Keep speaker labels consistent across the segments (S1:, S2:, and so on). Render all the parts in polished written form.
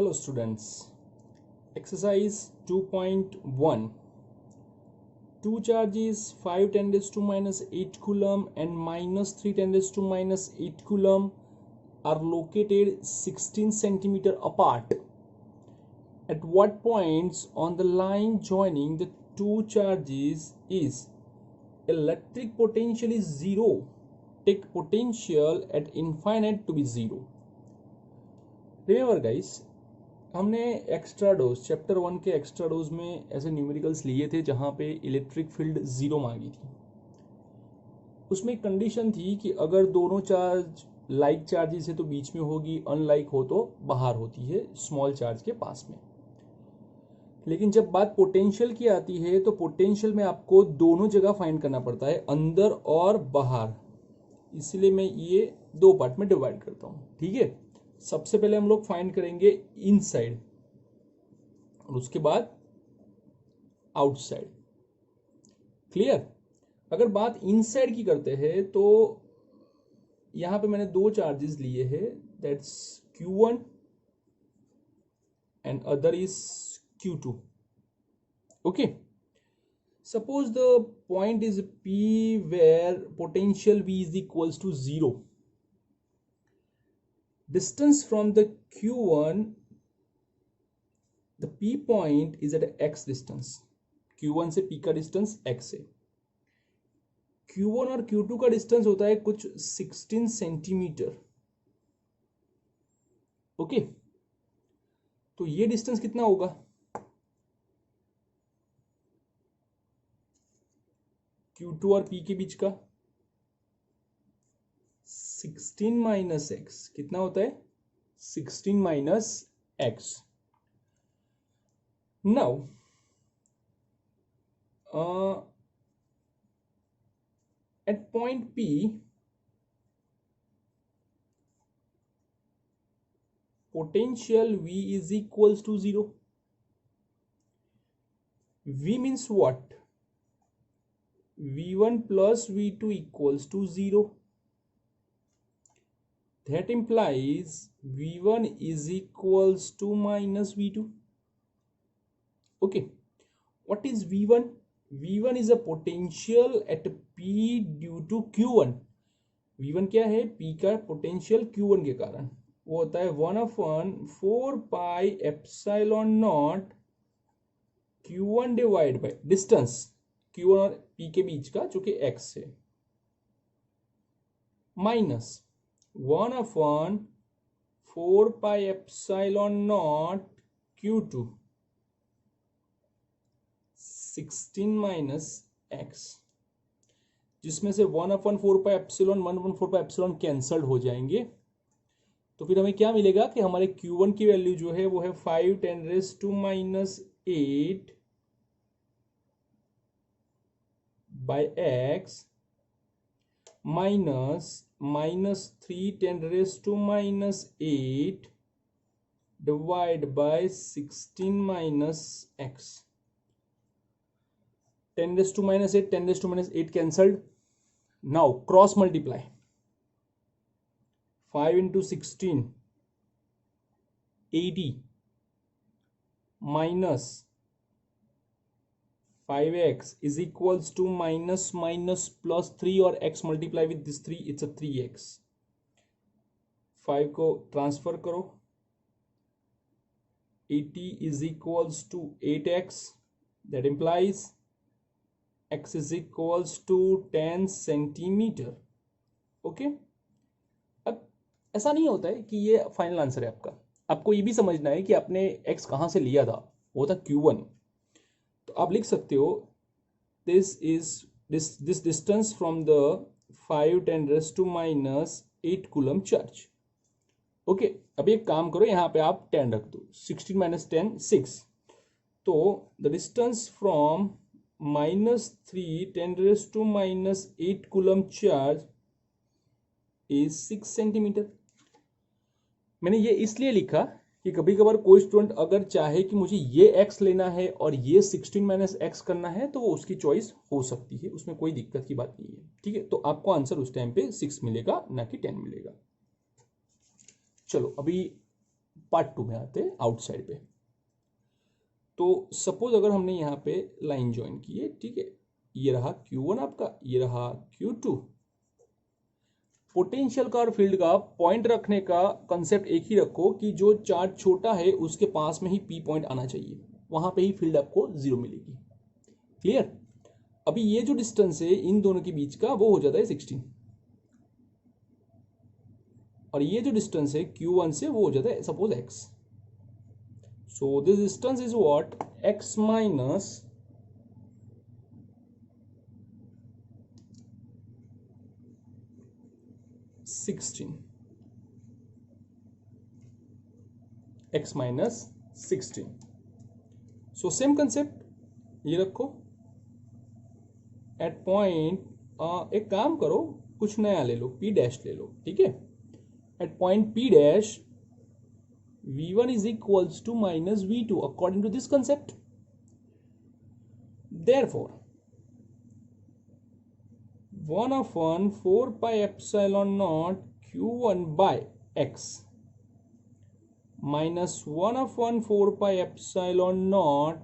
S1: Hello students, exercise 2.1. Two charges 5 10 raised to minus 8 coulomb and minus 3 10 raised to minus 8 coulomb are located 16 centimeter apart. At what points on the line joining the two charges is electric potential is zero? Take potential at infinite to be zero. Remember guys, हमने extra dose chapter 1 के extra dose में ऐसे numericals लिए थे जहां पे electric field zero मांगी थी। उसमें एक कंडीशन थी कि अगर दोनों चार्ज लाइक चार्जेस है तो बीच में होगी, अनलाइक हो तो बाहर होती है स्मॉल चार्ज के पास में। लेकिन जब बात पोटेंशियल की आती है तो पोटेंशियल में आपको दोनों जगह फाइंड करना पड़ता है, अंदर और बाहर। इसलिए मैं ये दो पार्ट में डिवाइड करता हूँ। ठीक है, सबसे पहले हम लोग फाइंड करेंगे इनसाइड और उसके बाद आउटसाइड। क्लियर? अगर बात इनसाइड की करते हैं तो यहां पे मैंने दो चार्जेस लिए हैं, that's Q1 and other is Q2. Okay, suppose the point is P where potential V is equals to 0. Distance from the Q1, the P point is at X distance. Q1 से P का distance X है। Q1 और Q2 का distance होता है कुछ 16 centimetre. Okay, तो ये डिस्टेंस कितना होगा? Q2 और P के बीच का 16 माइनस एक्स कितना होता है? 16 minus x. Now at point P potential V is equals to 0. V means what? V1 plus V2 equals to 0. That implies V1 is equals to minus V2. Okay, what is V1? V1 is a potential at P due to Q1. V1 क्या है? P का potential Q1 के कारण वो होता है 1/4 pi epsilon not Q1 divide by distance Q1 और P के बीच का जो कि X है, minus 1/4 pi epsilon not Q2 16 minus x, जिसमें से 1/4 pi epsilon 1/4 pi epsilon cancelled हो जाएंगे। तो फिर हमें क्या मिलेगा कि हमारे Q1 की वैल्यू जो है वो है 5 10 raise to minus 8 by X minus 3 10 raise to minus 8 divide by 16 minus X. 10 raise to minus 8 10 raise to minus 8 cancelled. Now cross multiply 5 into 16 80 minus 5x is equals to minus plus 3 और x multiply with this 3, it's a 3x. 5 को transfer करो, 80 is equals to 8x, that implies x is equals to 10 centimetre. Okay, अब ऐसा नहीं होता है कि ये फाइनल आंसर है आपका। आपको ये भी समझना है कि आपने x कहाँ से लिया था, वो था Q1। तो आप लिख सकते हो this distance from the 5 10 raise to minus 8 coulomb charge. Okay, अब एक काम करो, यहाँ पे आप 10 रख दो, 16 माइनस 10 6। तो the distance from -3 10 raise to minus 8 coulomb charge is 6 centimetre. मैंने ये इसलिए लिखा कि कभी कभार कोई स्टूडेंट अगर चाहे कि मुझे ये x लेना है और ये 16 माइनस एक्स करना है तो वो उसकी चॉइस हो सकती है, उसमें कोई दिक्कत की बात नहीं है। ठीक है, तो आपको आंसर उस टाइम पे 6 मिलेगा, ना कि 10 मिलेगा। चलो अभी पार्ट 2 में आते हैं आउटसाइड पे। तो सपोज अगर हमने यहाँ पे लाइन ज्वाइन की है, ठीक है, ये रहा Q1 आपका, ये रहा Q2। पोटेंशियल का और फील्ड का पॉइंट रखने का कंसेप्ट एक ही रखो कि जो चार्ज छोटा है उसके पास में ही P पॉइंट आना चाहिए, वहां पे ही फील्ड आपको 0 मिलेगी। क्लियर? अभी ये जो डिस्टेंस है इन दोनों के बीच का वो हो जाता है 16, और ये जो डिस्टेंस है Q1 से वो हो जाता है suppose x। So this distance is what? x minus x minus 16। So same concept ये रखो एट पॉइंट, एक काम करो कुछ नया ले लो, P डैश ले लो, ठीक है। At point P dash V1 is equals to minus V2 according to this concept. Therefore 1 upon 4 pi epsilon naught Q1 by x minus 1 upon 4 pi epsilon naught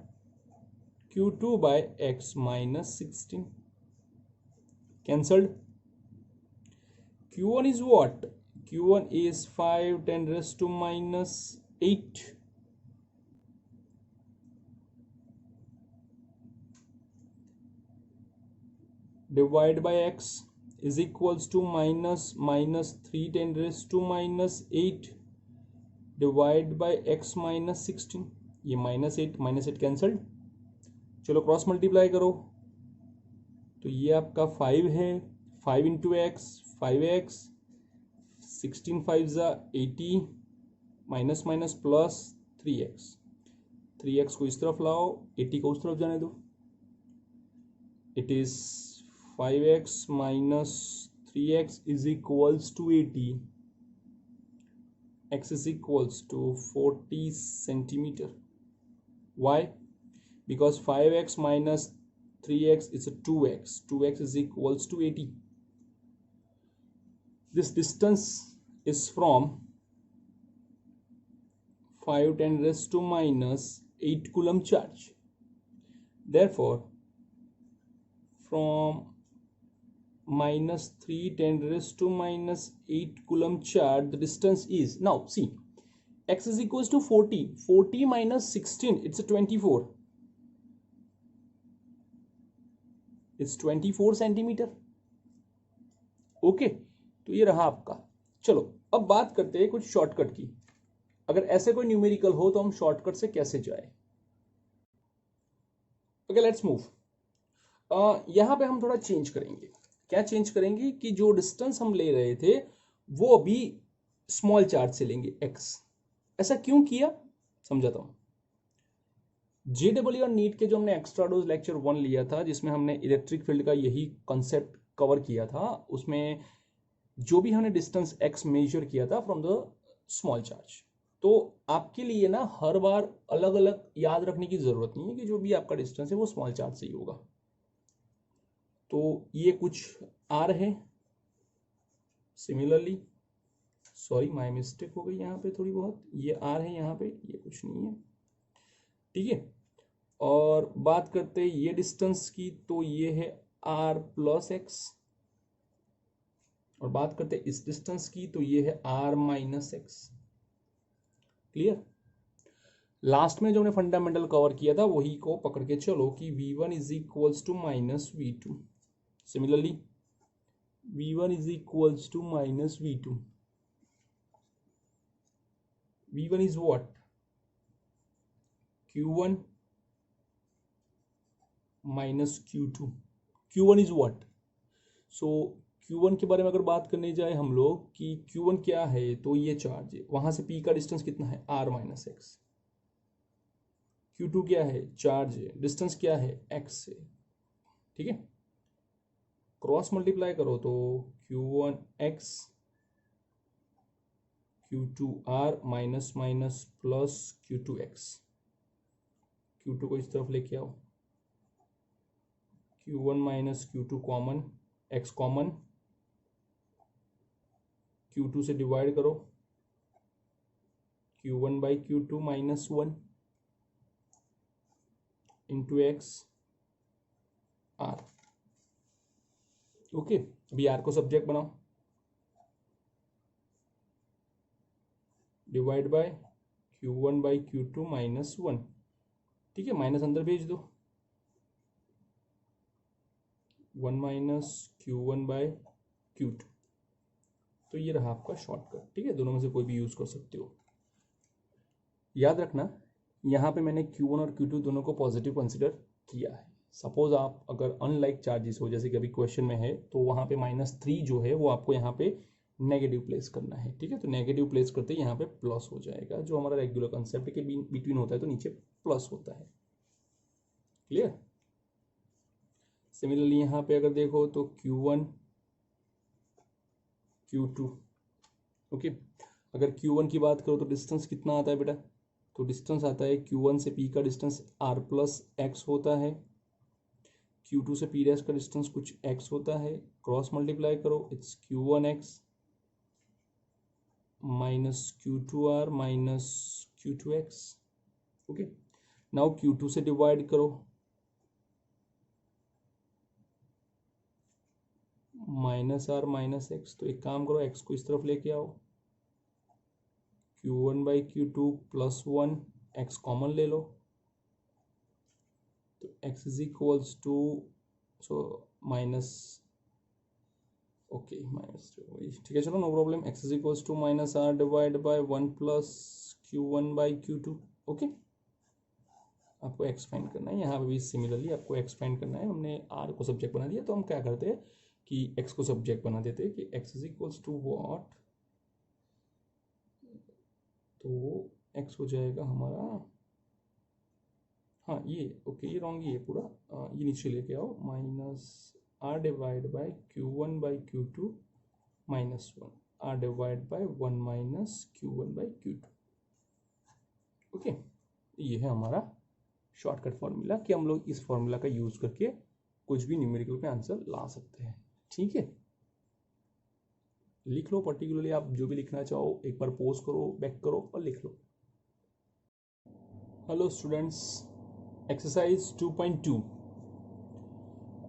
S1: Q2 by x minus 16 cancelled. Q1 is what? Q1 is 5 10 raised to minus 8 divided by x is equals to minus 3 10 raised to minus 8 divide bye x minus 16। ये minus 8 cancelled. चलो cross multiply करो, तो ये आपका 5 है, 5 into x 5x, 16 5 ज़ा 80, minus minus plus 3x, 3x को इस तरफ लाओ, 80 को उस तरफ जाने दो। It is 5x minus 3x is equals to 80, x is equals to 40 centimeter. Why? Because 5x minus 3x is a 2x. 2x is equals to 80. This distance is from 5 10 raised to minus 8 coulomb charge. Therefore, from minus 3 10 raised to minus 8 coulomb charge, the distance is, now see, x is equals to 40, 40 minus 16, it's a 24, it's 24 centimetre. Okay, तो ये रहा आपका। चलो अब बात करते हैं कुछ शॉर्टकट की। अगर ऐसे कोई न्यूमेरिकल हो तो हम शॉर्टकट से कैसे जाए। Okay, let's move. यहां पे हम थोड़ा चेंज करेंगे। क्या चेंज करेंगे कि जो डिस्टेंस हम ले रहे थे वो अभी स्मॉल चार्ज से लेंगे x। ऐसा क्यों किया समझाता हूं। JEE और नीट के जो हमने एक्स्ट्रा डोज लेक्चर 1 लिया था, जिसमें हमने इलेक्ट्रिक फील्ड का यही कॉन्सेप्ट कवर किया था, उसमें जो भी हमने डिस्टेंस x मेजर किया था फ्रॉम द स्मॉल चार्ज, तो आपके लिए ना हर बार अलग अलग याद रखने की जरूरत नहीं है कि जो भी आपका डिस्टेंस है वो स्मॉल चार्ज से ही होगा। तो ये कुछ आर है। सिमिलरली, सॉरी माय मिस्टेक हो गई यहाँ पे थोड़ी बहुत, ये आर है यहाँ पे, ये कुछ नहीं है, ठीक है। और बात करते हैं ये डिस्टेंस की, तो ये है आर प्लस एक्स, और बात करते हैं इस डिस्टेंस की, तो ये है R minus X. Clear? Last में जो हमने फंडामेंटल कवर किया था वही को पकड़ के चलो कि v1 is equals to minus v2। Similarly, v1 is equals to minus v2. v1 is what? q1 minus q2. q1 is what? So q1 के बारे में अगर बात करने जाए हम लोग कि q1 क्या है, तो ये चार्ज है, वहां से p का डिस्टेंस कितना है r माइनस एक्स। q2 क्या है? चार्ज है, डिस्टेंस क्या है x से, ठीक है। क्रॉस मल्टीप्लाई करो तो q1 x q2 r minus minus plus q2 x। q2 को इस तरफ लेके आओ, q1 minus q2 common, x common, q2 से डिवाइड करो, Q1 by Q2 minus 1 into x r। Okay, अभी r को सब्जेक्ट बनाओ, divide by Q1 by Q2 minus 1। ठीक है, माइनस अंदर भेज दो, 1 माइनस Q1 by Q2। तो ये रहा आपका शॉर्टकट। ठीक है, दोनों में से कोई भी यूज कर सकते हो। याद रखना, यहाँ पे मैंने Q1 और Q2 दोनों को पॉजिटिव कंसिडर किया है। सपोज आप अगर अनलाइक चार्जेस हो, जैसे कि अभी क्वेश्चन में है, तो वहाँ पे -3 जो है वो आपको यहाँ पे नेगेटिव प्लेस करना है। ठीक है, तो नेगेटिव प्लेस करते ही यहाँ पे प्लस हो जाएगा, जो हमारा रेगुलर कंसेप्ट के बिटवीन होता है, तो नीचे प्लस होता है। क्लियर? सिमिलरली यहाँ पे अगर देखो तो Q1 Q2। ओके, अगर Q1 की बात करो तो डिस्टेंस कितना आता है बेटा? तो डिस्टेंस आता है Q1 से P का डिस्टेंस r प्लस एक्स होता है, Q2 से P डैश का डिस्टेंस कुछ x होता है, क्रॉस मल्टीप्लाई करो, it's Q1x minus Q2r minus Q2x। Okay, now Q2 से डिवाइड करो, माइनस आर माइनस एक्स। तो एक काम करो, x को इस तरफ लेके आओ, Q1 by Q2 plus 1, x common ले लो, तो x is equals to, so minus, okay minus, ठीक है, चलो no problem. x is equals to minus R divide by 1 plus Q1 by Q2। Okay, आपको x फाइंड करना है। यहाँ पे भी सिमिलरली आपको x फाइंड करना है। हमने r को सब्जेक्ट बना दिया, तो हम क्या करते हैं कि x को सब्जेक्ट बना देते हैं कि x is equals to what, तो x हो जाएगा हमारा, हाँ ये ओके, ये रॉन्ग ही है पूरा, ये नीचे लेके आओ, minus R divide by Q1 by Q2 minus 1, R divide by 1 minus Q1 by Q2। Okay, ये है हमारा शॉर्टकट फॉर्मूला कि हम लोग इस फॉर्मूला का यूज करके कुछ भी न्यूमेरिकल पे आंसर ला सकते हैं। ठीक है, लिख लो, पर्टिकुलरली आप जो भी लिखना चाहो एक बार पोज करो, बैक करो और लिख लो। Hello students, exercise 2.2,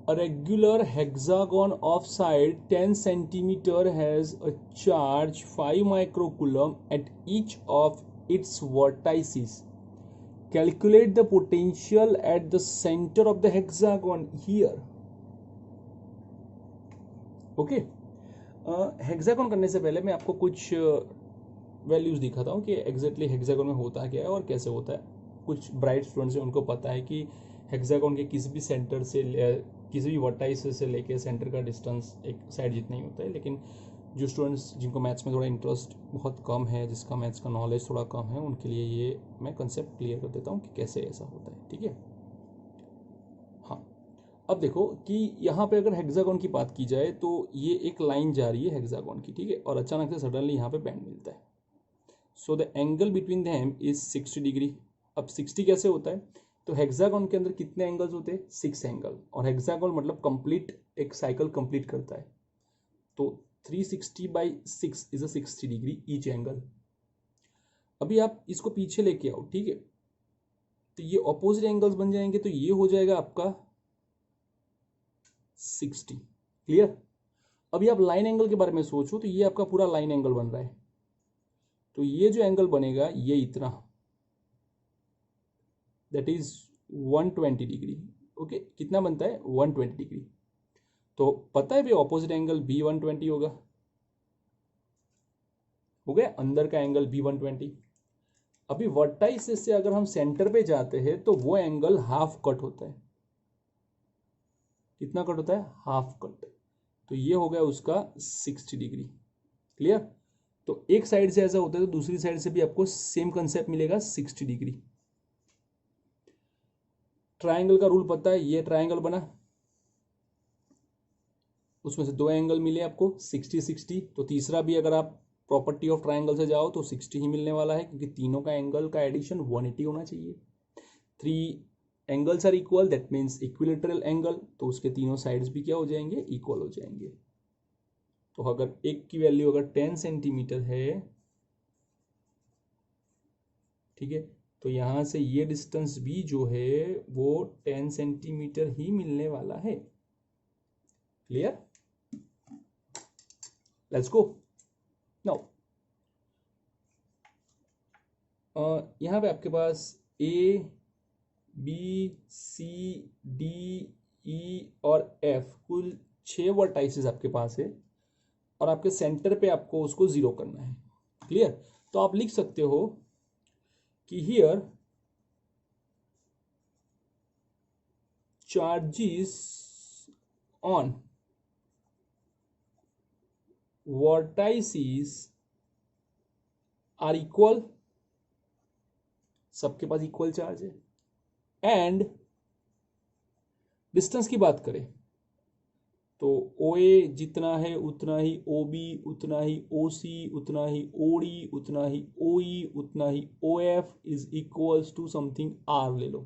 S1: a regular hexagon of side 10 centimeter has a charge 5 microcoulomb at each of its vertices. Calculate the potential at the center of the hexagon here. Okay, hexagon करने से पहले मैं आपको कुछ वैल्यूज दिखाता हूँ कि exactly hexagon में होता क्या है और कैसे होता है। कुछ ब्राइट स्टूडेंट्स हैं, उनको पता है कि हेक्सागन के किसी भी सेंटर से, किसी भी वर्टाइस से लेके सेंटर का डिस्टेंस एक साइड जितना ही होता है। लेकिन जो स्टूडेंट्स जिनको मैथ्स में थोड़ा इंटरेस्ट बहुत कम है, जिसका मैथ्स का नॉलेज थोड़ा कम है, उनके लिए ये मैं कंसेप्ट क्लियर कर देता हूँ कि कैसे ऐसा होता है। ठीक है, हाँ, अब देखो कि यहाँ पे अगर हेक्सागन की बात की जाए तो ये एक लाइन जा रही है हेक्सागन की, ठीक है, और अचानक से सडनली यहाँ पे बैंड मिलता है। So the angle between them is 60 degree. अब 60 कैसे होता है? तो हेक्सागन के अंदर कितने एंगल्स होते हैं? 6 एंगल, और हेक्सागन मतलब कंप्लीट एक साइकिल कंप्लीट करता है, तो 360 by 6 is a 60 degree each angle. अभी आप इसको पीछे लेके आओ, ठीक है, तो ये ऑपोजिट एंगल्स बन जाएंगे, तो ये हो जाएगा आपका 60। क्लियर? अभी आप लाइन एंगल के बारे में सोचो, तो ये आपका पूरा लाइन एंगल बन रहा है, तो ये जो एंगल बनेगा ये इतना, दैट इज 120 डिग्री। ओके, कितना बनता है? 120 डिग्री। तो पता है भाई ऑपोजिट एंगल भी 120 होगा, हो गया अंदर का एंगल भी 120। अभी वर्टाइसिस से अगर हम सेंटर पे जाते हैं तो वो एंगल हाफ कट होता है। कितना कट होता है? Half cut. तो ये हो गया उसका 60 डिग्री। क्लियर? तो एक साइड से ऐसा होता है तो दूसरी साइड से भी आपको सेम कंसेप्ट मिलेगा 60 डिग्री। ट्रायंगल का रूल पता है, ये ट्रायंगल बना, उसमें से दो एंगल मिले आपको 60 60, तो तीसरा भी अगर आप प्रॉपर्टी ऑफ ट्रायंगल से जाओ तो 60 ही मिलने वाला है, क्योंकि तीनों का एंगल का एडिशन 180 होना चाहिए। 3 angles are equal, that means equilateral angle, तो उसके तीनों साइड्स भी क्या हो जाएंगे? इक्वल हो जाएंगे। तो अगर एक की वैल्यू अगर 10 सेंटीमीटर है ठीक है, तो यहाँ से ये डिस्टेंस भी जो है वो 10 सेंटीमीटर ही मिलने वाला है। क्लियर? Let's go now. यहाँ पे आपके पास ए बी सी डी ई और एफ कुल 6 वर्टाइसेस आपके पास है, और आपके सेंटर पे आपको उसको 0 करना है। क्लियर? तो आप लिख सकते हो कि here charges on vertices are equal, सबके पास इक्वल चार्ज है, एंड डिस्टेंस की बात करें तो ओ ए जितना है उतना ही ओ बी, उतना ही ओ सी, उतना ही ओ डी, उतना ही ओ ई, उतना ही O F is equals to something R ले लो।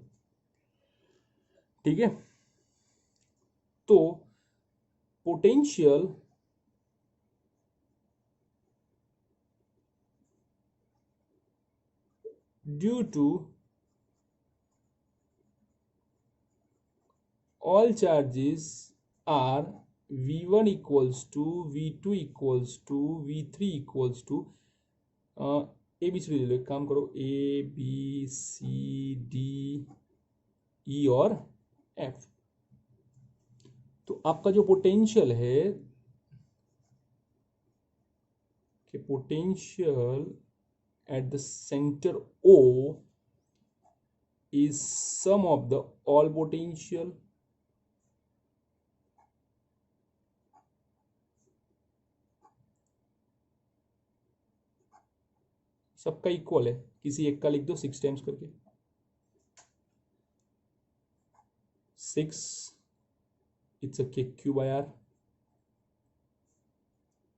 S1: ठीक है, तो potential due to all charges are v1 equals to v2 equals to v3 equals to A B C ले लो, एक काम करो ए बी सी डी ई और एफ। तो आपका जो पोटेंशियल है कि potential at the center O is sum of the all potential सबका इक्वल है, किसी एक का लिख दो 6 टाइम्स करके, 6 it's a k q by r,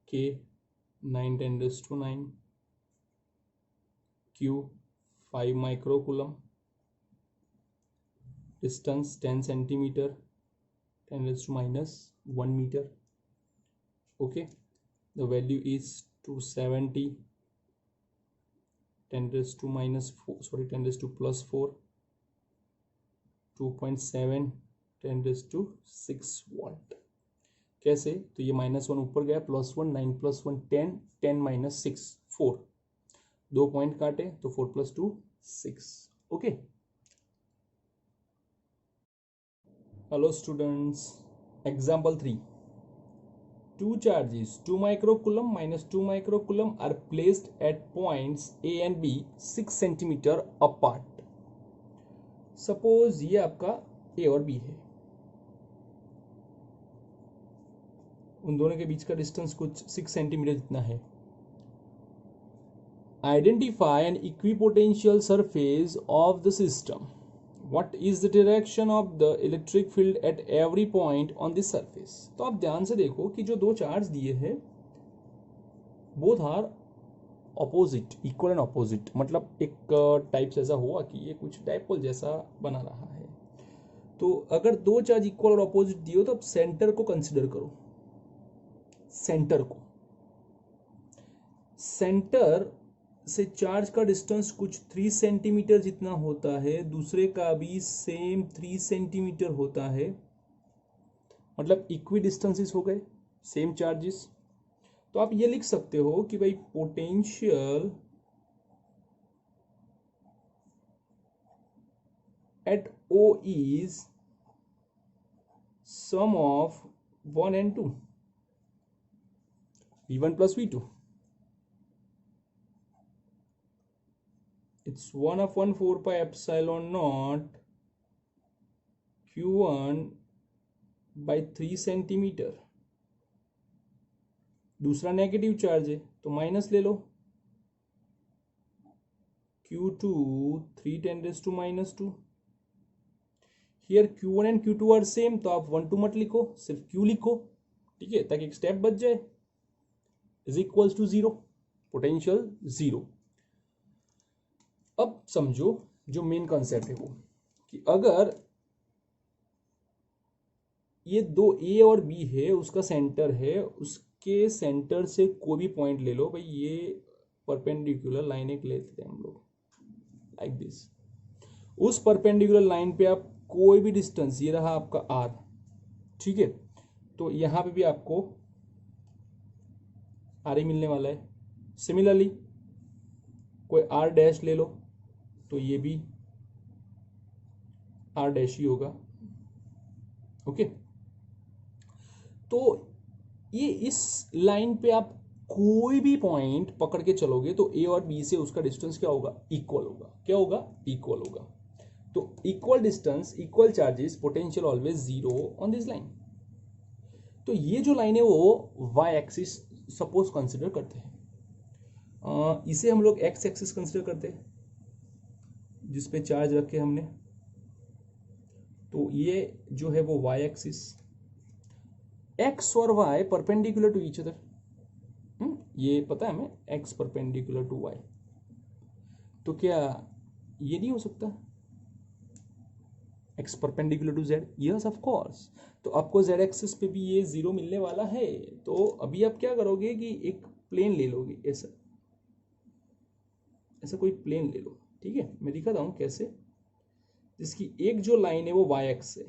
S1: k 9 10 raised to 9, q 5 microcoulomb, distance 10 centimeter, 10 raised to minus 1 meter. Okay, the value is 270, 10 raised to minus 4, sorry 10 raised to plus 4, 2.7, 10 raised to 6 volt. कैसे? तो ये -1 ऊपर गया, +1, 9 + 1 10, 10 - 6 4, 2 point काटे तो 4 + 2 6। Okay, hello students, example 3, two charges 2 microcoulomb minus 2 microcoulomb are placed at points A and B 6 centimeter apart. Suppose ये आपका A और B है, उन दोनों के बीच का डिस्टेंस कुछ 6 सेंटीमीटर जितना है। Identify an equipotential surface of the system. What is the direction of the electric field at every point on the surface? तो आप ध्यान से देखो कि जो दो चार्ज दिए हैं both are opposite, equal and opposite, मतलब एक टाइप ऐसा हुआ कि ये कुछ डाइपोल जैसा बना रहा है। तो अगर दो चार्ज इक्वल और ऑपोजिट दिए हो तो आप सेंटर को कंसिडर करो, सेंटर को, सेंटर से चार्ज का डिस्टेंस कुछ 3 सेंटीमीटर जितना होता है, दूसरे का भी सेम 3 सेंटीमीटर होता है, मतलब इक्वी डिस्टेंसेस हो गए, सेम चार्जेस। तो आप ये लिख सकते हो कि भाई potential at O is sum of 1 and 2, v1 plus v2, it's 1/4 pi epsilon naught q1 by 3 centimetre. दूसरा नेगेटिव चार्ज है तो माइनस ले लो, q2 3 10 raised to -2। Here q1 and q2 are same, तो आप 1 2 मत लिखो, सिर्फ q लिखो, ठीक है, ताकि एक स्टेप बच जाए। Is equals to 0, potential 0। अब समझो जो मेन कॉन्सेप्ट है वो कि अगर ये दो ए और बी है, उसका सेंटर है, उसके सेंटर से कोई भी पॉइंट ले लो, भाई ये परपेंडिकुलर लाइन एक लेते हैं हम लोग, लाइक दिस। उस परपेंडिकुलर लाइन पे आप कोई भी डिस्टेंस, ये रहा आपका r, ठीक है, तो यहां पे भी आपको r ही मिलने वाला है। सिमिलरली कोई r डैश ले लो तो ये भी r डैश ही होगा। ओके, तो ये इस लाइन पे आप कोई भी पॉइंट पकड़ के चलोगे तो a और b से उसका डिस्टेंस क्या होगा, इक्वल होगा। क्या होगा, इक्वल होगा। तो equal distance, equal charges, potential always zero on this line. तो ये जो लाइन है वो y एक्सिस सपोज कंसिडर करते हैं, इसे हम लोग x एक्सिस कंसिडर करते हैं जिसपे चार्ज रखे हमने। तो ये जो है वो y एक्सिस, x और y perpendicular to each other, ये पता है हमें, x परपेंडिकुलर टू y। तो क्या ये नहीं हो सकता x perpendicular to z? Yes of course. तो आपको z एक्सिस पे भी ये जीरो मिलने वाला है। तो अभी आप क्या करोगे कि एक प्लेन ले लोगे, ऐसा ऐसा कोई प्लेन ले लो, ठीक है। मैं दिखाता हूं कैसे, जिसकी एक जो लाइन है वो y एक्स है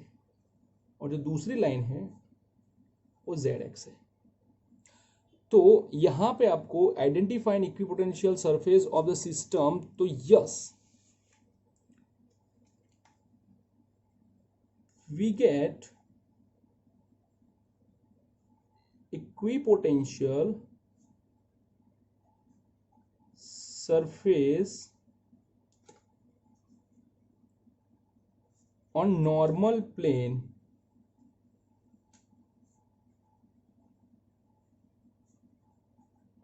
S1: और जो दूसरी लाइन है वो z एक्स है। तो यहां पे आपको identify N equipotential surface of the system. तो yes, we get equipotential surface on normal plane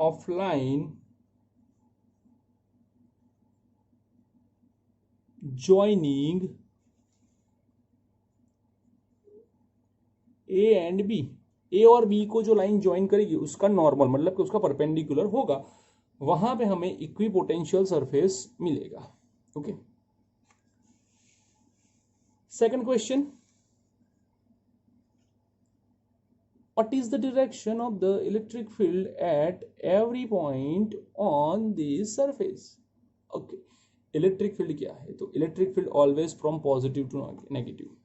S1: of line joining A and B. A और बी को जो लाइन ज्वाइन करेगी उसका नॉर्मल, मतलब कि उसका परपेंडिकुलर होगा, वहां पे हमें इक्विपोटेंशियल सरफेस मिलेगा। Okay, second question, what is the direction of the electric field at every point on this surface? Okay, electric field क्या है? तो electric field always from positive to negative.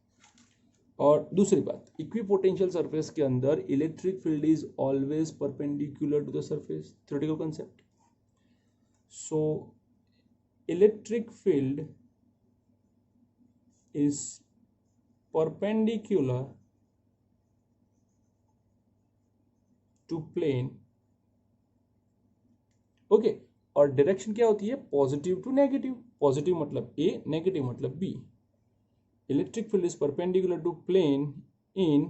S1: और दूसरी बात, इक्विपोटेंशियल सरफेस के अंदर electric field is always perpendicular to the surface, theoretical concept. So electric field is perpendicular to plane. Okay, और direction क्या होती है, पॉजिटिव टू नेगेटिव। पॉजिटिव मतलब ए, नेगेटिव मतलब B. Electric field is perpendicular to plane in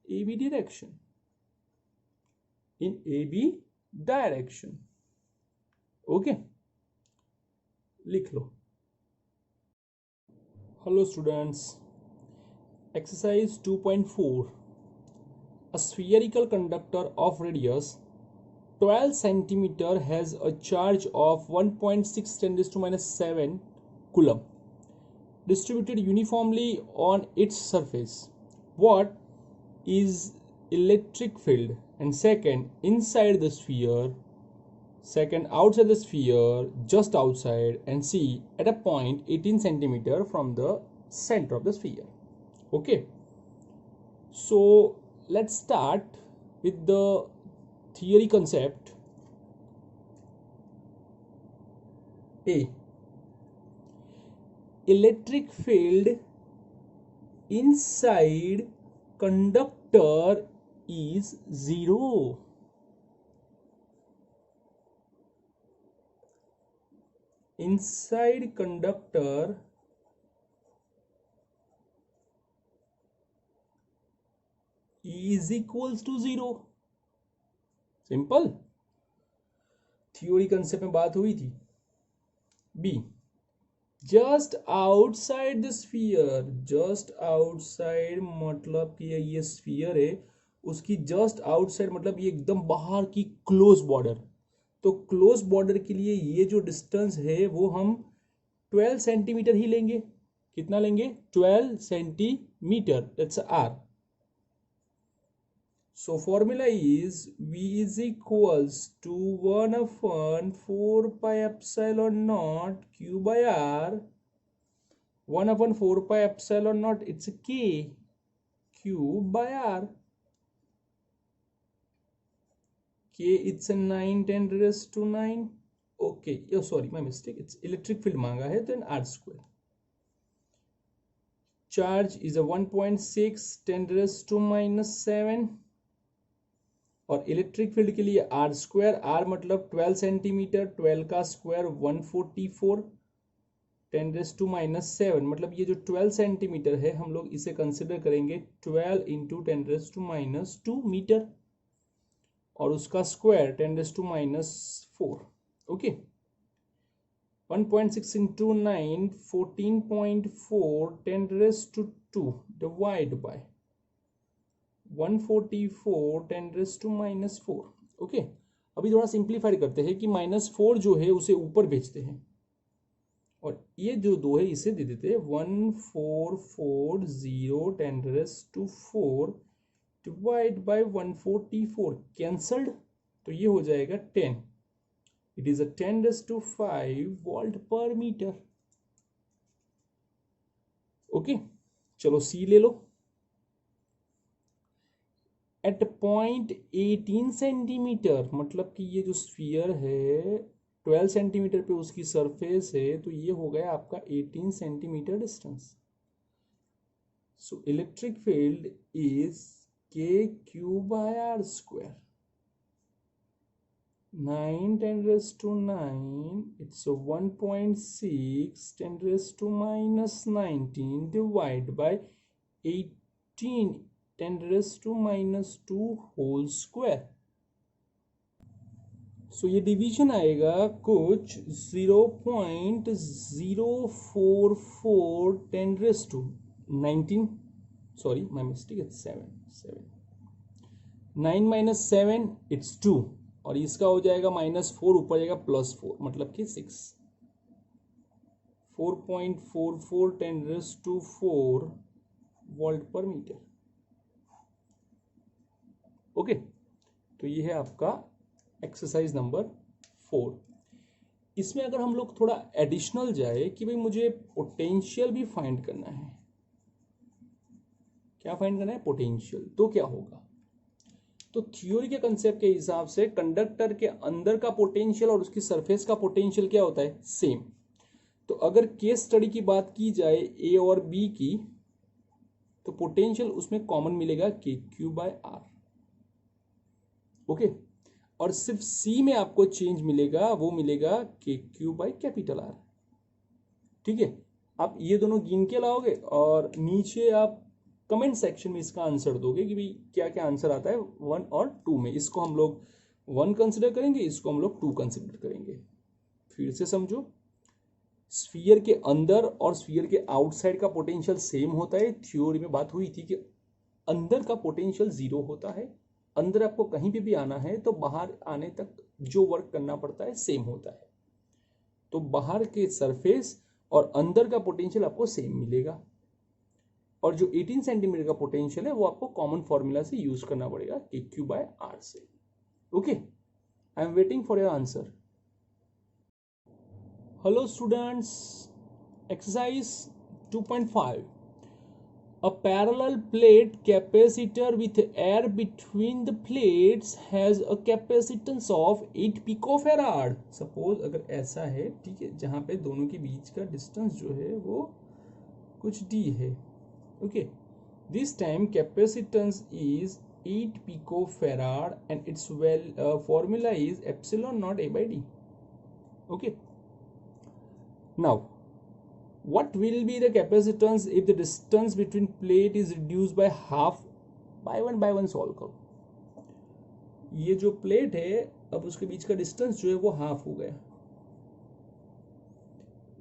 S1: A B direction, in A B direction. Okay, लिख लो। Hello students, exercise 2.4, a spherical conductor of radius 12 centimeter has a charge of 1.6 × 10⁻⁷ coulomb distributed uniformly on its surface. What is electric field? And second, inside the sphere, second, outside the sphere, just outside, and C, at a point 18 centimeter from the center of the sphere. Okay, so let's start with the theory concept. A, electric field inside conductor is zero. Inside conductor is equals to zero. Simple, theory concept में बात हुई थी। B, just outside the sphere, just outside मतलब कि ये sphere है, उसकी just outside मतलब ये एकदम बाहर की क्लोज बॉर्डर। तो क्लोज बॉर्डर के लिए ये जो डिस्टेंस है वो हम 12 सेंटीमीटर ही लेंगे। कितना लेंगे? 12 centimetre, that's R. So formula is V is equals to 1 upon 4 pi epsilon naught Q by R. 1 upon 4 pi epsilon naught, it's K Q by R. K, it's a 9 10 raised to 9. Okay, oh sorry, my mistake. It's electric field मांगा है, then R square. Charge is a 1.6 10 raised to minus 7. और electric field के लिए R square, R मतलब 12 centimetre, 12 का square 144 10 raise to minus 7, मतलब ये जो 12 सेंटीमीटर है हम लोग इसे कंसिडर करेंगे 12 into 10 raise to minus 2 metre, और उसका square 10 raise to minus 4. Okay, 1.6 into 9 14.4 10 raise to 2 divide by 144 10 raise to minus 4. Okay, अभी थोड़ा सिंप्लीफाई करते हैं कि -4 जो है उसे ऊपर भेजते हैं, और ये जो 2 है इसे दे देते हैं 1440 10 raise to 4 divide by 144, cancelled, तो ये हो जाएगा 10. It is a 10 raise to 5 volt per metre. Okay, चलो सी ले लो. एट पॉइंट 18 सेंटीमीटर, मतलब कि ये जो स्फीयर है 12 सेंटीमीटर पे उसकी सरफेस है, तो ये हो गया आपका 18 centimetre distance. So electric field is K Q by R square. 9 10 raised to 9, it's a 1.6 10 raised to minus 19 divided by 18 10 raised to minus 2 whole square. So ये डिवीजन आएगा कुछ 0.044 10 raised to 19, sorry my mistake, it's 7. 9 minus 7 it's 2, और इसका हो जाएगा -4, ऊपर जाएगा +4, मतलब कि 6. 4.44 10 raised to 4 volt per metre. Okay, तो ये है आपका एक्सरसाइज नंबर 4. इसमें अगर हम लोग थोड़ा एडिशनल जाए कि भाई मुझे पोटेंशियल भी फाइंड करना है. क्या फाइंड करना है? पोटेंशियल. तो क्या होगा? तो थ्योरी के कंसेप्ट के हिसाब से कंडक्टर के अंदर का पोटेंशियल और उसकी सरफेस का पोटेंशियल क्या होता है? सेम. तो अगर केस स्टडी की बात की जाए ए और बी की, तो पोटेंशियल उसमें कॉमन मिलेगा के क्यू बाय आर. ओके, और सिर्फ सी में आपको चेंज मिलेगा, वो मिलेगा के क्यू बाय कैपिटल आर. ठीक है, आप ये दोनों गिन के लाओगे और नीचे आप कमेंट सेक्शन में इसका आंसर दोगे कि भाई क्या क्या आंसर आता है 1 और 2 में. इसको हम लोग 1 कंसिडर करेंगे, इसको हम लोग 2 कंसिडर करेंगे. फिर से समझो, स्फीयर के अंदर और स्फीयर के आउटसाइड का पोटेंशियल सेम होता है. थ्योरी में बात हुई थी कि अंदर का पोटेंशियल 0 होता है. अंदर आपको कहीं भी आना है तो बाहर आने तक जो वर्क करना पड़ता है सेम होता है. तो बाहर के सरफेस और अंदर का पोटेंशियल आपको सेम मिलेगा, और जो 18 सेंटीमीटर का पोटेंशियल है वो आपको कॉमन फॉर्मूला से यूज करना पड़ेगा के क्यू बाय आर से. Okay, I am waiting for your answer. Hello students, exercise 2.5. A parallel plate capacitor with air between the plates has a capacitance of 8 picofarad. Suppose अगर ऐसा है, ठीक है, जहाँ पे दोनों के बीच का डिस्टेंस जो है वो कुछ d है. Okay, this time capacitance is 8 picofarad and its formula is epsilon naught A by D. Okay, now what will be the capacitance if the distance between plate is reduced by half? by one solve करो. ये जो plate है अब उसके बीच का distance जो है वो हाफ हो गया.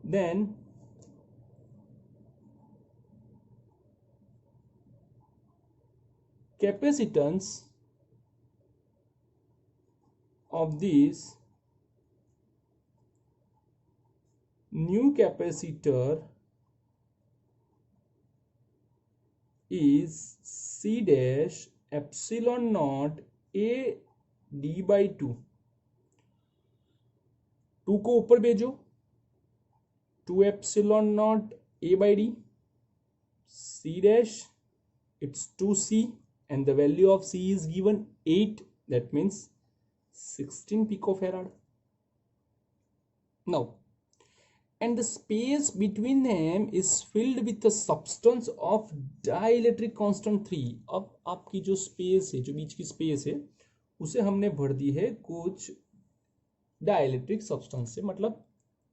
S1: Then capacitance of this new capacitor is C dash epsilon naught A D by two, two को ऊपर भेजो, two epsilon naught A by D, C dash, it's 2c and the value of c is given 8, that means 16 picofarad. Now, and the space between them is filled with the substance of dielectric constant 3. अब आपकी जो space है, जो बीच की space है, उसे हमने भर दी है कुछ डाइलेक्ट्रिक सब्सटेंस से। मतलब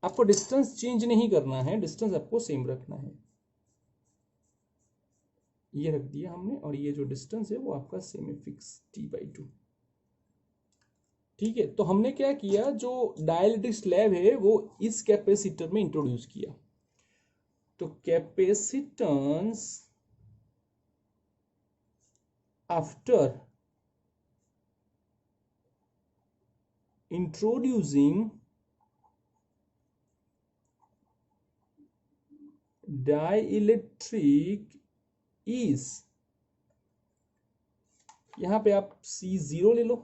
S1: आपको डिस्टेंस चेंज नहीं करना है, डिस्टेंस आपको सेम रखना है। ये रख दिया हमने, और ये जो डिस्टेंस है वो आपका semi fix T by two. ठीक है, तो हमने क्या किया, जो डाइलेक्ट्रिक स्लैब है वो इस कैपेसिटर में इंट्रोड्यूस किया। तो capacitance after introducing dielectric is, यहां पे आप C0 ले लो।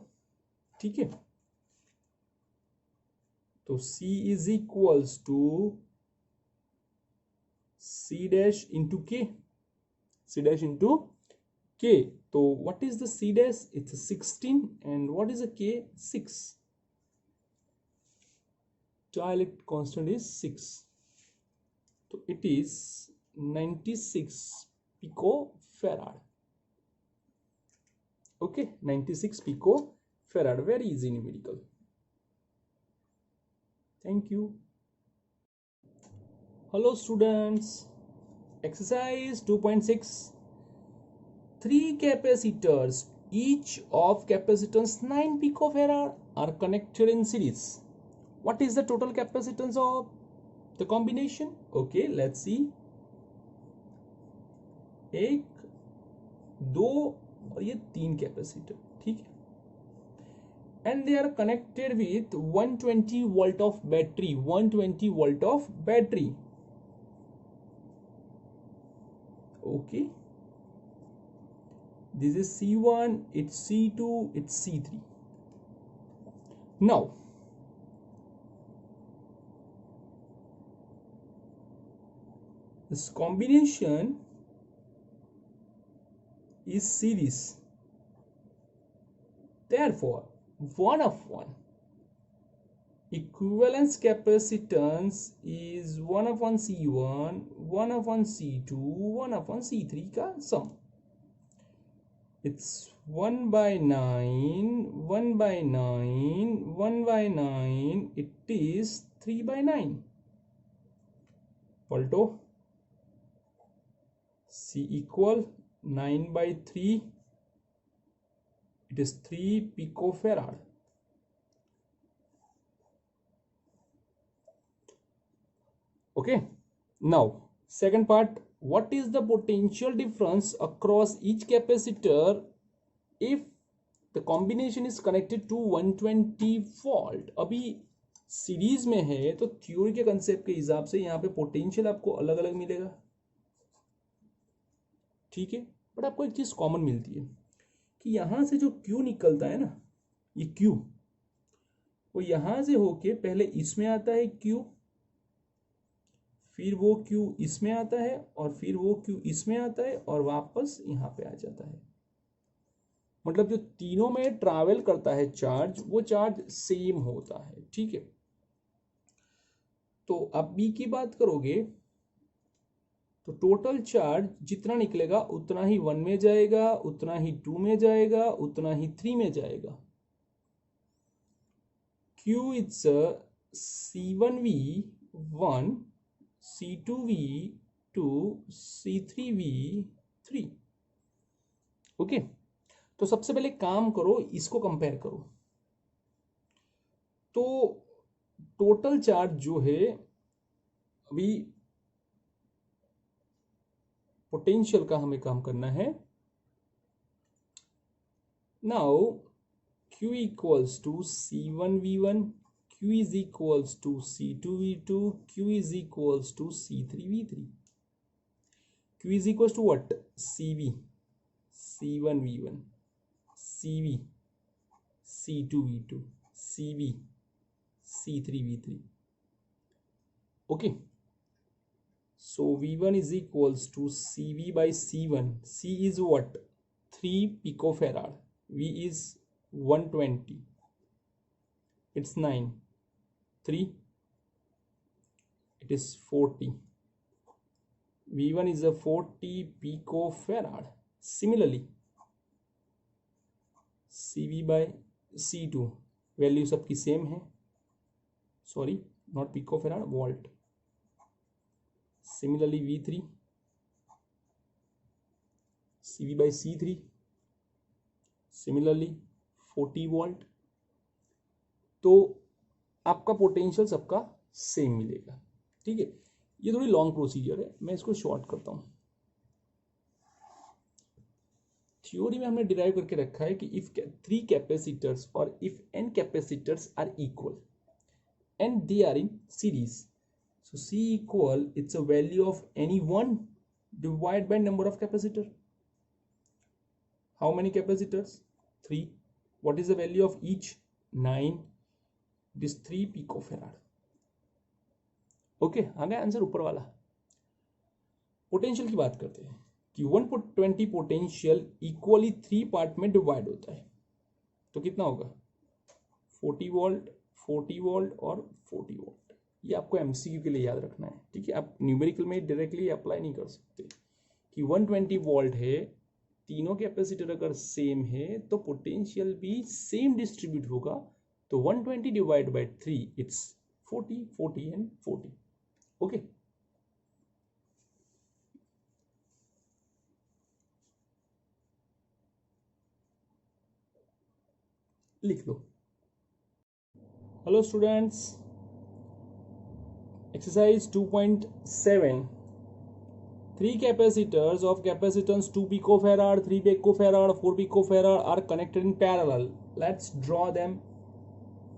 S1: ठीक है, तो C is equals to C dash into K, C dash into K. तो what is the C dash? It's 16 and what is the K? 6। Dielectric constant is 6, तो it is 96 picofarad. Okay, 96 picofarad. Very easy numerical. Thank you. Hello students. Exercise 2.6. 3 capacitors, each of capacitance 9 picofarad, are connected in series. What is the total capacitance of the combination? Okay, let's see. एक, दो और ये 3 capacitor. ठीक है, and they are connected with 120 volt of battery, 120 volt of battery. Okay, this is C1, it's C2, it's C3। Now this combination is series, therefore 1 of 1 equivalence capacitance is 1 of 1 C1, 1 of 1 C2, 1 of 1 C3 का sum। it's 1 by 9, 1 by 9, 1 by 9, it is 3 by 9। पलटो, C equal 9 by 3, it is 3 picofarad। Okay, now second part, what is the potential difference across each capacitor if the combination is connected to 120 volt? अभी series में है तो theory के concept के हिसाब से यहाँ पे पोटेंशियल आपको अलग अलग मिलेगा। ठीक है, बट आपको एक चीज कॉमन मिलती है कि यहां से जो Q निकलता है ना, ये Q, वो यहां से होके पहले इसमें आता है Q, फिर वो Q इसमें आता है, और फिर वो Q इसमें आता है, और वापस यहाँ पे आ जाता है। मतलब जो तीनों में ट्रैवल करता है चार्ज, वो चार्ज सेम होता है। ठीक है, तो अब B की बात करोगे तो टोटल चार्ज जितना निकलेगा उतना ही 1 में जाएगा, उतना ही 2 में जाएगा, उतना ही 3 में जाएगा। Q it's C1V1, C2V2, C3V3। Okay, तो सबसे पहले काम करो, इसको कंपेयर करो। तो टोटल चार्ज जो है, अभी पोटेंशियल का हमें काम करना है। Now Q equals to C1V1, Q is equals to C2V2, Q is equals to C3V3। Q is equals to what? CV, C1V1, CV C2 V2 CV C3 V3. Okay, so V1 is equals to CV by C1. C is what? 3 picofarad. V is 120. It's 9. 3. It is 40. V1 is a 40 picofarad. Similarly, CV by C2 value सबकी same है. Sorry, not picofarad, volt. Similarly, V3 CV by C3 similarly 40 volt. तो आपका potential सबका same मिलेगा. ठीक है, ये थोड़ी लॉन्ग प्रोसीजर है, मैं इसको शॉर्ट करता हूं. थ्योरी में हमने डिराइव करके रखा है कि इफ 3 कैपेसिटर्स और if n capacitors are equal and they are in series, so C equal, it's a value of any one divided by number of capacitor. How many capacitors? 3. What is the value of each? 9. It is 3 picofarad. Okay, आ गया answer ऊपर वाला. Potential की बात करते हैं कि 120 potential equally 3 part में divide होता है, तो कितना होगा? 40 वोल्ट, 40 वोल्ट और 40 वोल्ट. ये आपको एमसीक्यू के लिए याद रखना है. ठीक है, आप न्यूमेरिकल में डायरेक्टली अप्लाई नहीं कर सकते कि 120 वोल्ट है, तीनों कैपेसिटर अगर सेम है तो पोटेंशियल भी सेम डिस्ट्रीब्यूट होगा. तो 120 divide by 3 it's 40, 40 and 40. Okay, लिख लो. Hello students, exercise 2.7. 3 capacitors of capacitance 2 picofarad, 3 picofarad, 4 picofarad are connected in parallel. Let's draw them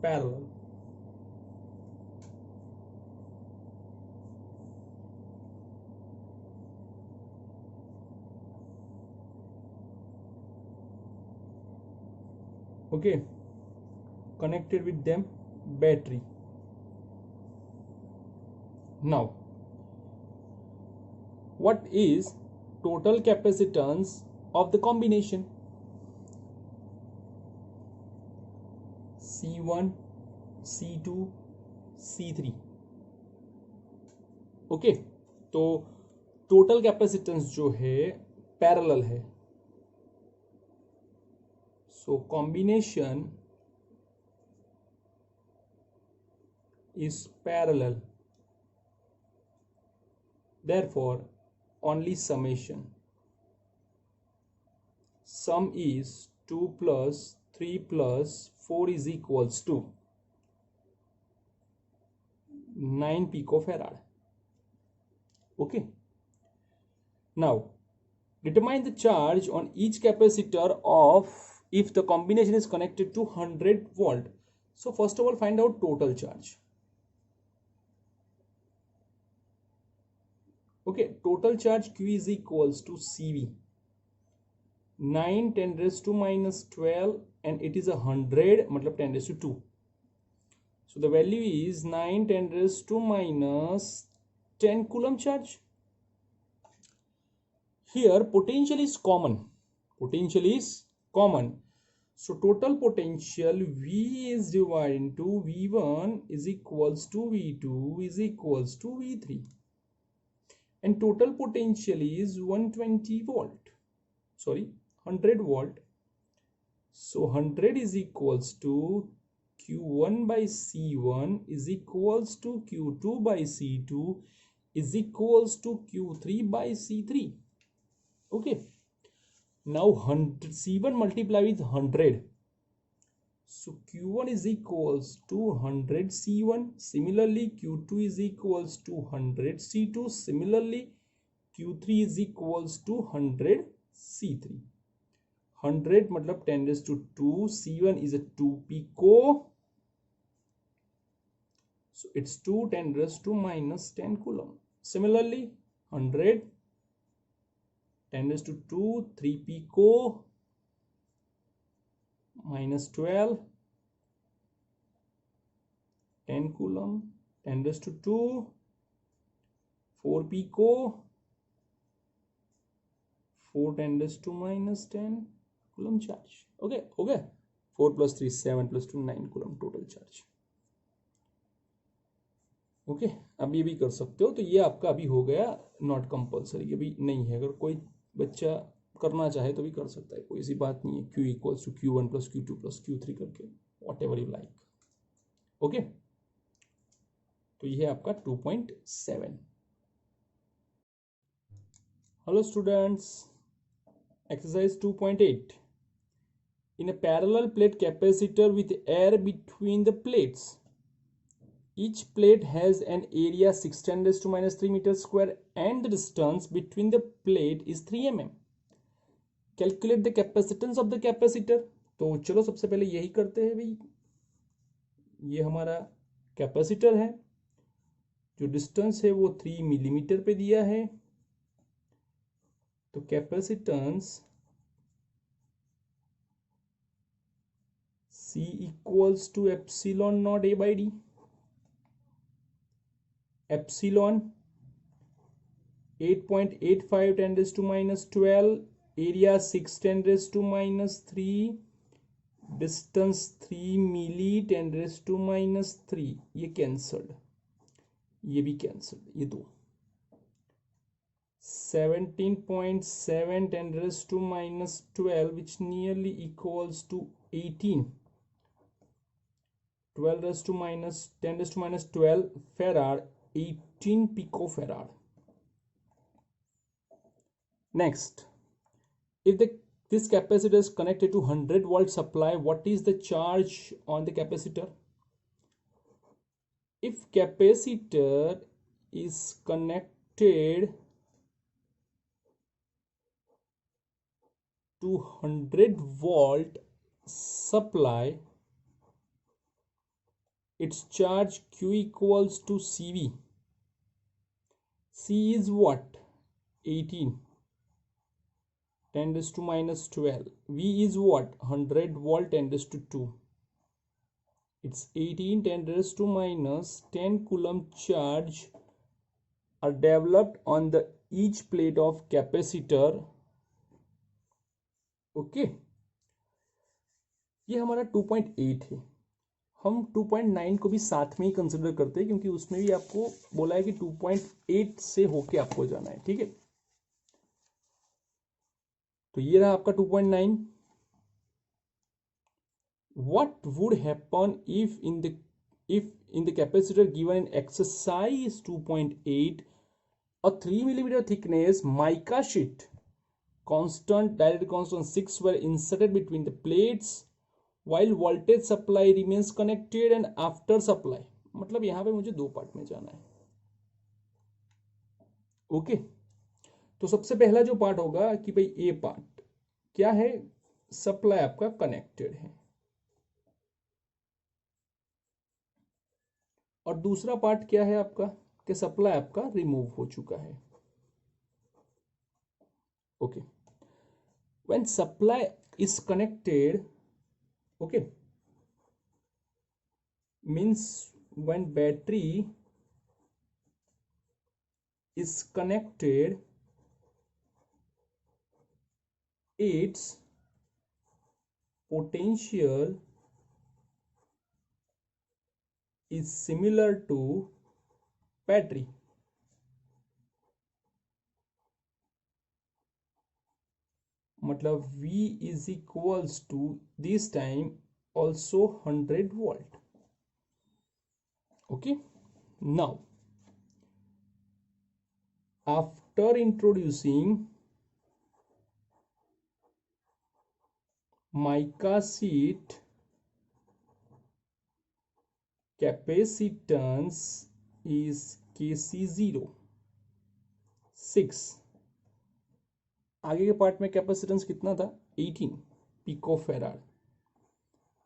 S1: parallel. Okay, connected with them battery. Now, what is total capacitance of the combination? C1, C2, C3. Okay, तो total capacitance जो है parallel है. So combination is parallel, therefore only summation. Sum is 2 plus 3 plus 4 is equals to 9 picofarad. Okay, now determine the charge on each capacitor of if the combination is connected to 100 volt. So first of all, find out total charge. Okay, total charge Q is equals to CV. 9 10 raised to minus 12 and it is 100, मतलब 10 raised to 2. So the value is 9 10 raised to minus 10 coulomb charge. Here potential is common. Potential is common. So total potential V is divided into V1 is equals to V2 is equals to V3. And total potential is 120 volt, sorry 100 volt. So 100 is equals to Q1 by C1 is equals to Q2 by C2 is equals to Q3 by C3. Okay, now 100 C1 multiply with 100, so Q1 is equals to 100 C1. Similarly, Q2 is equals to 100 C2. Similarly, Q3 is equals to 100 C3. 100 मतलब 10 raised to 2. C1 is a 2 pico. So it's 2 10 raised to minus 10 coulomb. Similarly, 100 10 raised to 2 3 pico. -12, 10 coulomb, 10⁻², 4 pico, 4 10⁻10 coulomb charge. Okay हो गया. 4 + 3 7 + 2 9 coulomb total charge. Okay अब ये भी कर सकते हो. तो ये आपका अभी हो गया नॉट कंपल्सरी, ये भी नहीं है. अगर कोई बच्चा करना चाहे तो भी कर सकता है, कोई ऐसी बात नहीं है. Q = Q1 + Q2 + Q3 करके what ever you like. Okay तो ये है आपका 2.7. Hello students, exercise 2.8. In a parallel plate capacitor with air between the plates, each plate has an area 6 × 10⁻³ meters square and the distance between the plate is 3 mm. Calculate the capacitance of the capacitor. तो चलो सबसे पहले यही करते हैं भाई. ये हमारा कैपेसिटर है, जो डिस्टेंस है वो 3 मिलीमीटर पे दिया है. तो capacitance C = ε0 A/d. Epsilon 8.85 10⁻12, area 6 10⁻3, distance 3 मिली 10⁻3. ये कैंसल्ड, ये भी कैंसल्ड, ये दो. 17.7 10⁻12 which nearly equals to 18. 12 farad, 18 picofarad. Next, if this capacitor is connected to 100-volt supply, what is the charge on the capacitor? If capacitor is connected to 100-volt supply, its charge Q = CV. C is what? 18 10⁻12. V is what? 100-volt 10⁻2. It's 18 10⁻10 coulomb charge are developed on the each plate of capacitor. Okay ये हमारा 2.8 है. हम 2.9 को भी साथ में ही consider करते हैं, क्योंकि उसमें भी आपको बोला है कि 2.8 से होके आपको जाना है. ठीक है, तो ये रहा आपका 2.9. What would happen if in the capacitor given in exercise 2.8 a 3 mm thickness mica sheet direct constant 6 were inserted between the plates while voltage supply remains connected and after supply. मतलब यहां पे मुझे दो पार्ट में जाना है. Okay तो सबसे पहला जो पार्ट होगा कि भाई ए पार्ट क्या है, सप्लाई आपका कनेक्टेड है, और दूसरा पार्ट क्या है आपका कि सप्लाई आपका रिमूव हो चुका है. Okay when supply is connected, okay means when battery is connected, its potential is similar to battery. मतलब V is equals to this time also 100 volt. Okay, now after introducing mica sheet, capacitance is Kc0 6. आगे के part में capacitance कितना था 18 picofarad.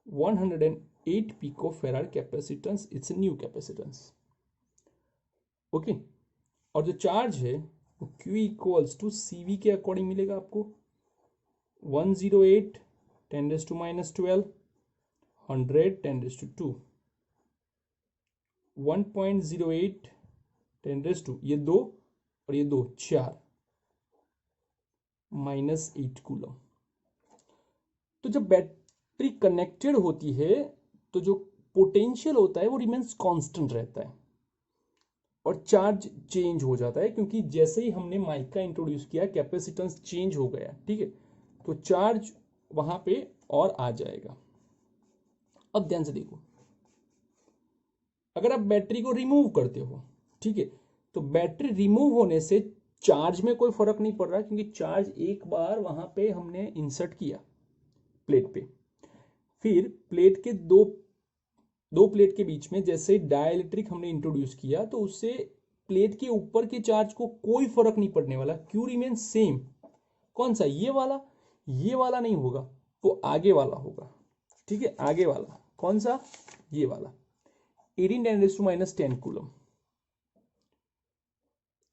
S1: 108 picofarad capacitance, it's a new capacitance. Okay और जो charge है वो Q = CV के अकॉर्डिंग मिलेगा आपको. 108 10 raised to minus 12, 100 10 raised to 2, 1.08 10 raised to ये 2 और ये 2 4 -8 कूलम। तो जब बैटरी कनेक्टेड होती है तो जो पोटेंशियल होता है वो रिमेन्स कांस्टेंट रहता है और चार्ज चेंज हो जाता है, क्योंकि जैसे ही हमने माइका इंट्रोड्यूस किया कैपेसिटेंस चेंज हो गया, ठीक है, तो चार्ज वहां पे और आ जाएगा। अब ध्यान से देखो, अगर आप बैटरी को रिमूव करते हो, ठीक है, तो बैटरी रिमूव होने से चार्ज में कोई फर्क नहीं पड़ रहा, क्योंकि चार्ज एक बार वहां पे हमने इंसर्ट किया प्लेट पे, फिर प्लेट के दो प्लेट के बीच में जैसे डाइलेक्ट्रिक हमने इंट्रोड्यूस किया तो उससे प्लेट के ऊपर के चार्ज को कोई फर्क नहीं पड़ने वाला, क्यू रिमेन सेम। कौन सा? ये वाला नहीं होगा, वो आगे वाला होगा, ठीक है, आगे वाला कौन सा? ये वाला 18 10 to minus 10 कूलम।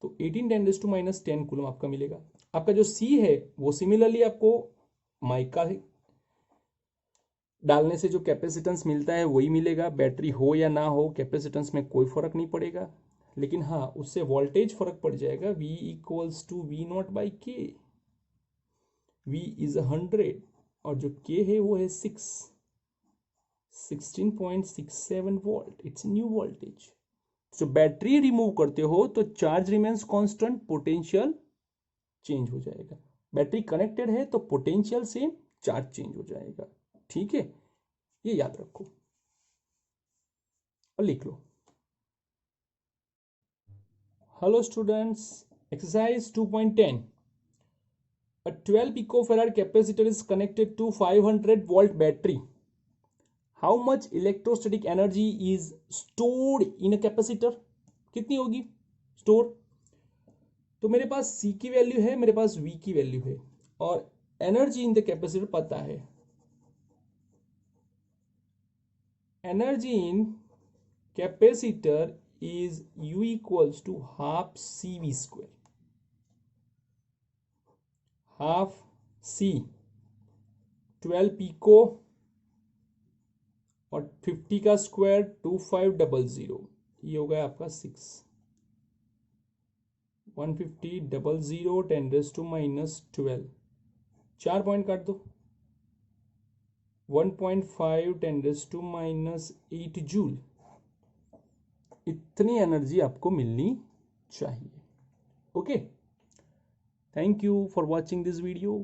S1: तो 18 10 to minus 10 कूलम आपका मिलेगा। आपका जो सी है वो सिमिलरली आपको माइका डालने से जो कैपेसिटेंस मिलता है वही मिलेगा, बैटरी हो या ना हो कैपेसिटेंस में कोई फर्क नहीं पड़ेगा, लेकिन हाँ उससे वोल्टेज फर्क पड़ जाएगा। V equals to V naught by K, V is 100 और जो K है वो है 16.67 वोल्ट, इट्स न्यू वोल्टेज। जो बैटरी रिमूव करते हो तो charge remains constant, potential change हो जाएगा। बैटरी कनेक्टेड है तो पोटेंशियल से चार्ज चेंज हो जाएगा, ठीक है, ये याद रखो और लिख लो। Hello students, exercise 2.10, a 12 picofarad capacitor is connected to 500 volt battery. How much electrostatic energy is stored in a capacitor? कितनी होगी स्टोर? तो मेरे पास C की वैल्यू है, मेरे पास V की वैल्यू है और एनर्जी इन द कैपेसिटर पता है। Energy in capacitor is U equals to half CV square, half C 12 pico और 50 का स्क्वायर 2500, ये हो गया आपका 6, 150 10 रेज टू माइनस 12, 4 पॉइंट काट दो, 1.5 10 रेज टू माइनस 8 जूल, इतनी एनर्जी आपको मिलनी चाहिए। Okay, thank you for watching this video.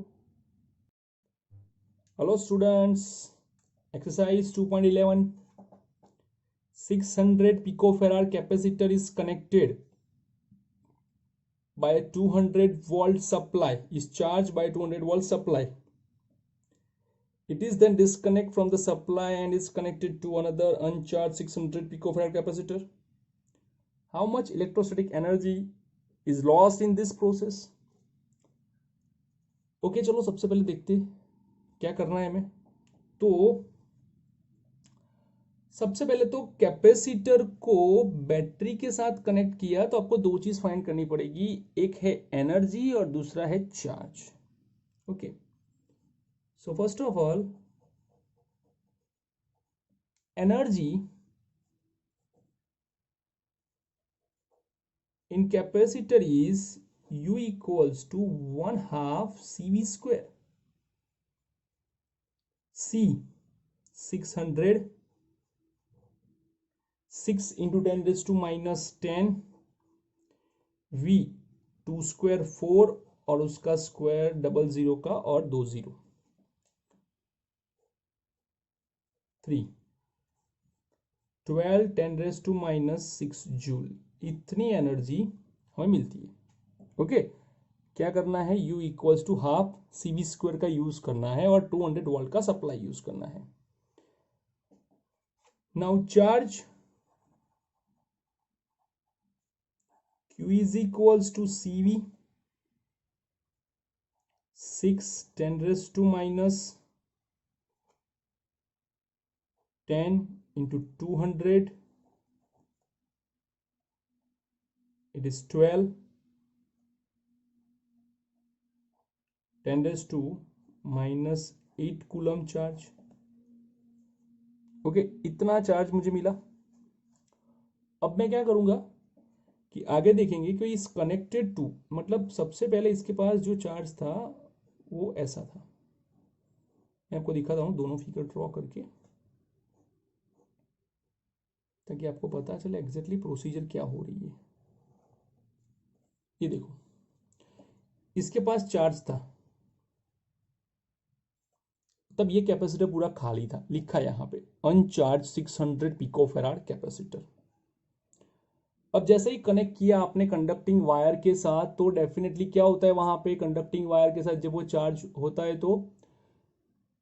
S1: Hello students, exercise 2.11, 600 picofarad capacitor is connected by a 200 volt supply, is charged by 200 volt supply. It is then disconnect from the supply and is connected to another uncharged 600 picofarad capacitor. How much electrostatic energy is lost in this process? Okay, चलो सबसे पहले देखते क्या करना है हमें। तो सबसे पहले तो कैपेसिटर को बैटरी के साथ कनेक्ट किया तो आपको दो चीज फाइंड करनी पड़ेगी, एक है एनर्जी और दूसरा है charge. Okay, so first of all energy in capacitor is U equals to 1/2 CV square. C 600, 6 into 10 raised to minus 10, V 2 square 4 और उसका स्क्वायर 00 का और 20 3, 12 10 raised to minus 6 जूल, इतनी एनर्जी हमें मिलती है। ओके, क्या करना है? U equals to half CV square का यूज करना है और 200 वोल्ट का सप्लाई यूज करना है। Now charge Q is equals to CV 6 10 raised to minus 10 into 200, it is 12 10 raised to minus 8 coulomb charge. Okay, इतना चार्ज मुझे मिला। अब मैं क्या करूंगा कि आगे देखेंगे कि इस कनेक्टेड टू, मतलब सबसे पहले इसके पास जो चार्ज था वो ऐसा था। मैं आपको दिखाता हूं दोनों फिगर ड्रॉ करके, ताकि आपको पता चले एग्जैक्टली प्रोसीजर क्या हो रही है। ये देखो, इसके पास चार्ज था, तब ये कैपेसिटर पूरा खाली था, लिखा यहां पे अनचार्ज 600 पिकोफेराड कैपेसिटर। अब जैसे ही कनेक्ट किया आपने कंडक्टिंग वायर के साथ, तो डेफिनेटली क्या होता है वहां पे कंडक्टिंग वायर के साथ जब वो चार्ज होता है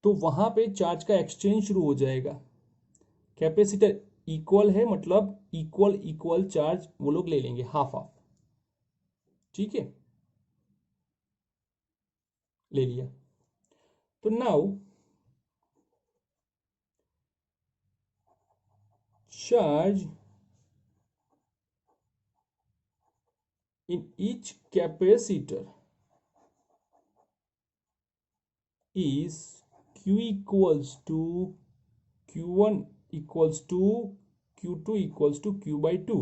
S1: तो वहां पे चार्ज का एक्सचेंज शुरू हो जाएगा। कैपेसिटर इक्वल है, मतलब इक्वल इक्वल चार्ज वो लोग ले लेंगे, हाफ हाफ। ठीक है, ले लिया। तो now charge in each capacitor is Q equals to Q1 equals to Q2 equals to Q by 2,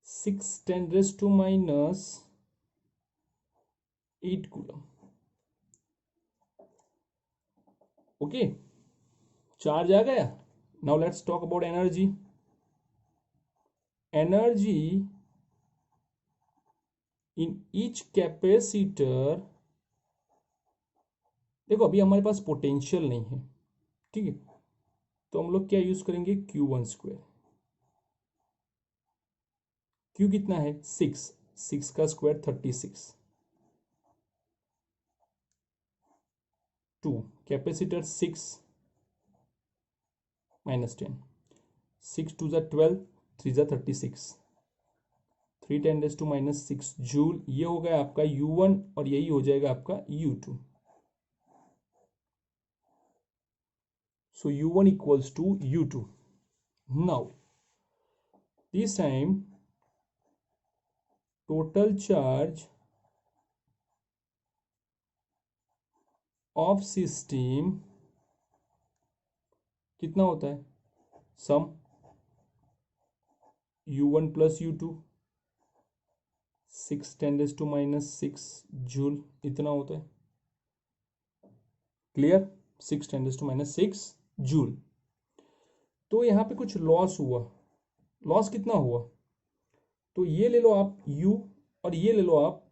S1: 6 10 raised to minus 8 coulomb. Okay, charge आ गया। Now let's talk about energy. Energy in each capacitor, देखो अभी हमारे पास potential नहीं है, ठीक है, तो हम लोग क्या यूज करेंगे, Q1 स्क्वायर। Q कितना है 6, 6 का स्क्वायर 36, 2 कैपेसिटर 6 माइनस 10, 6 2 जा 12, 3 जा 36, 3 10 रेज टू माइनस 6 जूल। ये हो गया आपका U1 और यही हो जाएगा आपका U2। So U1 equals to U2. Now this time total charge of system कितना होता है, सम U1 plus U2, 6 10 raised to minus 6 joule, इतना होता है। Clear, 6 10 raised to minus 6 joule. तो यहाँ पे कुछ लॉस हुआ, लॉस कितना हुआ, तो ये ले लो आप U और ये ले लो आप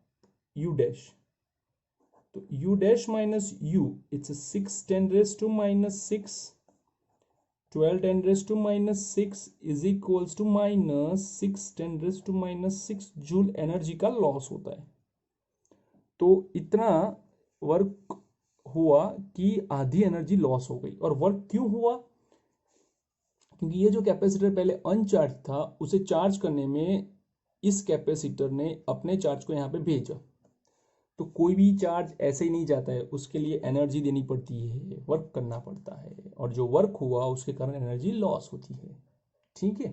S1: U डैश। तो U dash minus U, it's 6 10 raised to minus 6, 12 10 raised to minus 6 is equals to minus 6 10 raised to minus 6 joule energy का लॉस होता है। तो इतना वर्क हुआ कि आधी एनर्जी लॉस हो गई। और वर्क क्यों हुआ, क्योंकि ये जो कैपेसिटर पहले अनचार्ज था, उसे चार्ज करने में इस कैपेसिटर ने अपने चार्ज को यहाँ पे भेजा। तो कोई भी चार्ज ऐसे ही नहीं जाता है, उसके लिए एनर्जी देनी पड़ती है, वर्क करना पड़ता है, और जो वर्क हुआ उसके कारण एनर्जी लॉस होती है। ठीक है।